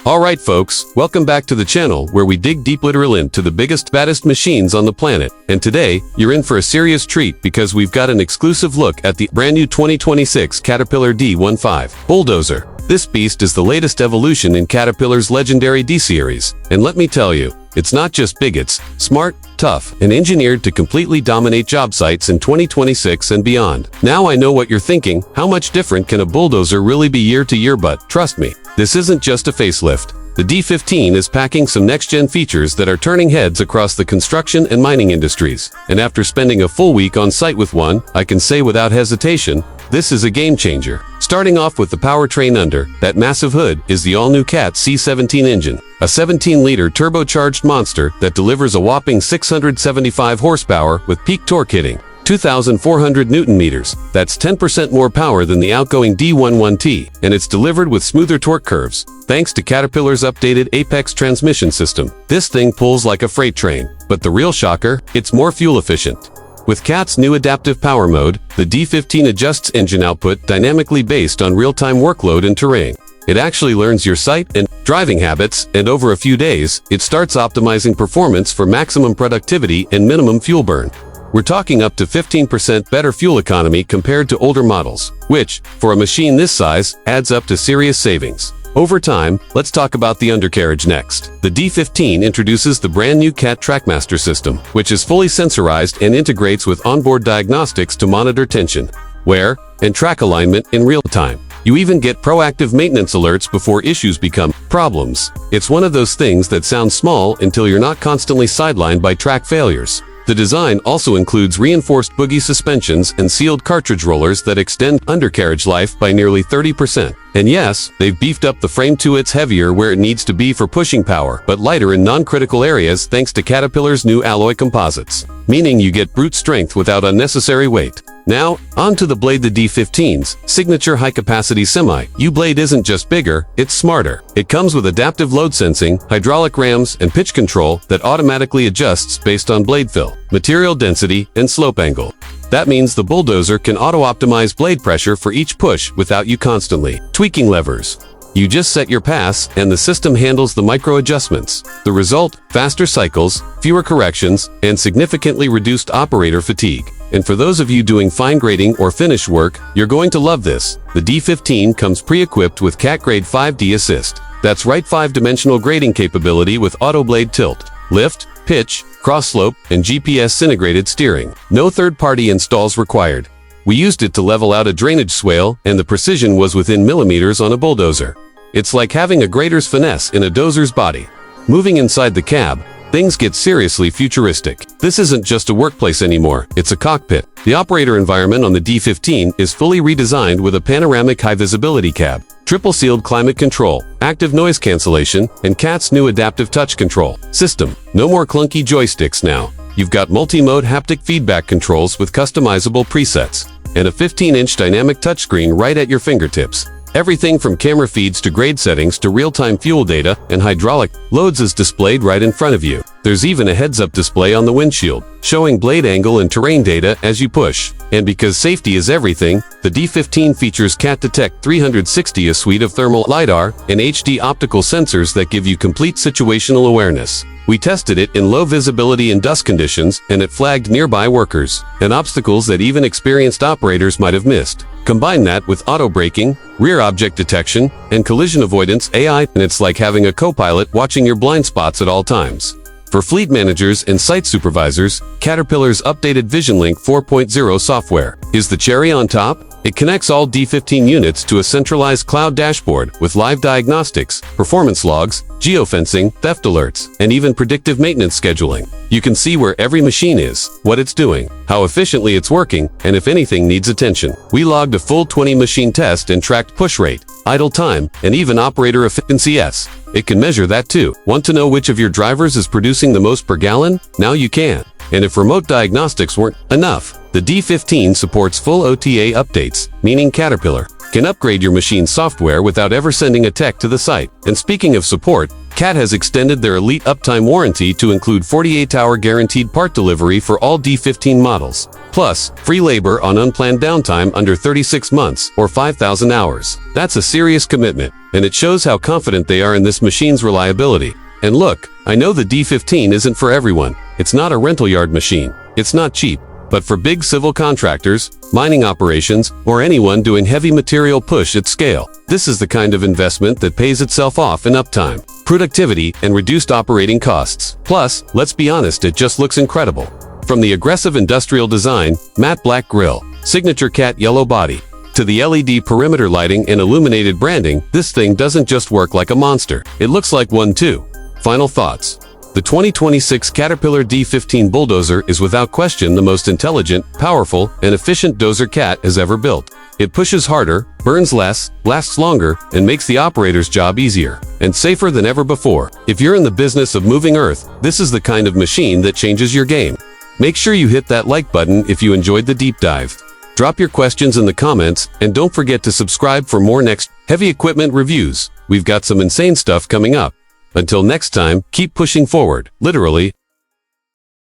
Alright folks, welcome back to the channel where we dig deep literally into the biggest, baddest machines on the planet. And today, you're in for a serious treat because we've got an exclusive look at the brand new 2026 Caterpillar D15 Bulldozer. This beast is the latest evolution in Caterpillar's legendary D-Series. And let me tell you, it's not just big, it's smart, tough, and engineered to completely dominate job sites in 2026 and beyond. Now I know what you're thinking, how much different can a bulldozer really be year to year? But trust me, this isn't just a facelift. The D15 is packing some next-gen features that are turning heads across the construction and mining industries. And after spending a full week on site with one, I can say without hesitation, this is a game-changer. Starting off with the powertrain under that massive hood is the all-new Cat C17 engine, a 17-liter turbocharged monster that delivers a whopping 675 horsepower with peak torque hitting 2,400 Newton-meters. That's 10% more power than the outgoing D11T, and it's delivered with smoother torque curves, thanks to Caterpillar's updated Apex transmission system. This thing pulls like a freight train, but the real shocker, it's more fuel efficient. With Cat's new adaptive power mode, the D15 adjusts engine output dynamically based on real-time workload and terrain. It actually learns your site and driving habits, and over a few days, it starts optimizing performance for maximum productivity and minimum fuel burn. We're talking up to 15% better fuel economy compared to older models, which, for a machine this size, adds up to serious savings. Over time, let's talk about the undercarriage next. The D15 introduces the brand new Cat TrackMaster system, which is fully sensorized and integrates with onboard diagnostics to monitor tension, wear, and track alignment in real time. You even get proactive maintenance alerts before issues become problems. It's one of those things that sounds small until you're not constantly sidelined by track failures. The design also includes reinforced boogie suspensions and sealed cartridge rollers that extend undercarriage life by nearly 30%. And yes, they've beefed up the frame too. It's heavier where it needs to be for pushing power, but lighter in non-critical areas thanks to Caterpillar's new alloy composites, meaning you get brute strength without unnecessary weight. Now, on to the blade. The D15's signature high-capacity semi-U blade isn't just bigger, it's smarter. It comes with adaptive load sensing, hydraulic rams, and pitch control that automatically adjusts based on blade fill, material density, and slope angle. That means the bulldozer can auto-optimize blade pressure for each push without you constantly tweaking levers. You just set your pass, and the system handles the micro-adjustments. The result? Faster cycles, fewer corrections, and significantly reduced operator fatigue. And for those of you doing fine grading or finish work, you're going to love this. The D15 comes pre-equipped with Cat Grade 5D Assist. That's right, 5-dimensional grading capability with auto blade tilt, lift, pitch, cross-slope, and GPS-integrated steering. No third-party installs required. We used it to level out a drainage swale, and the precision was within millimeters on a bulldozer. It's like having a grader's finesse in a dozer's body. Moving inside the cab, things get seriously futuristic. This isn't just a workplace anymore, it's a cockpit. The operator environment on the D15 is fully redesigned with a panoramic high-visibility cab, triple-sealed climate control, active noise cancellation, and Cat's new adaptive touch control system. No more clunky joysticks now. You've got multi-mode haptic feedback controls with customizable presets, and a 15-inch dynamic touchscreen right at your fingertips. Everything from camera feeds to grade settings to real-time fuel data and hydraulic loads is displayed right in front of you. There's even a heads-up display on the windshield, showing blade angle and terrain data as you push. And because safety is everything, the D15 features Cat Detect 360, a suite of thermal LiDAR and HD optical sensors that give you complete situational awareness. We tested it in low visibility and dust conditions, and it flagged nearby workers and obstacles that even experienced operators might have missed. Combine that with auto braking, rear object detection, and collision avoidance AI, and it's like having a co-pilot watching your blind spots at all times. For fleet managers and site supervisors, Caterpillar's updated VisionLink 4.0 software is the cherry on top. It connects all D15 units to a centralized cloud dashboard with live diagnostics, performance logs, geofencing, theft alerts, and even predictive maintenance scheduling. You can see where every machine is, what it's doing, how efficiently it's working, and if anything needs attention. We logged a full 20-machine test and tracked push rate, idle time, and even operator efficiency. It can measure that too. Want to know which of your drivers is producing the most per gallon? Now you can. And if remote diagnostics weren't enough, the D15 supports full OTA updates, meaning Caterpillar can upgrade your machine's software without ever sending a tech to the site. And speaking of support, Cat has extended their elite uptime warranty to include 48-hour guaranteed part delivery for all D15 models. Plus, free labor on unplanned downtime under 36 months or 5,000 hours. That's a serious commitment, and it shows how confident they are in this machine's reliability. And look, I know the D15 isn't for everyone. It's not a rental yard machine. It's not cheap. But for big civil contractors, mining operations, or anyone doing heavy material push at scale, this is the kind of investment that pays itself off in uptime, productivity, and reduced operating costs. Plus, let's be honest, it just looks incredible. From the aggressive industrial design, matte black grille, signature Cat yellow body, to the LED perimeter lighting and illuminated branding, this thing doesn't just work like a monster. It looks like one too. Final thoughts. The 2026 Caterpillar D15 Bulldozer is without question the most intelligent, powerful, and efficient dozer Cat has ever built. It pushes harder, burns less, lasts longer, and makes the operator's job easier and safer than ever before. If you're in the business of moving earth, this is the kind of machine that changes your game. Make sure you hit that like button if you enjoyed the deep dive. Drop your questions in the comments, and don't forget to subscribe for more next heavy equipment reviews. We've got some insane stuff coming up. Until next time, keep pushing forward, literally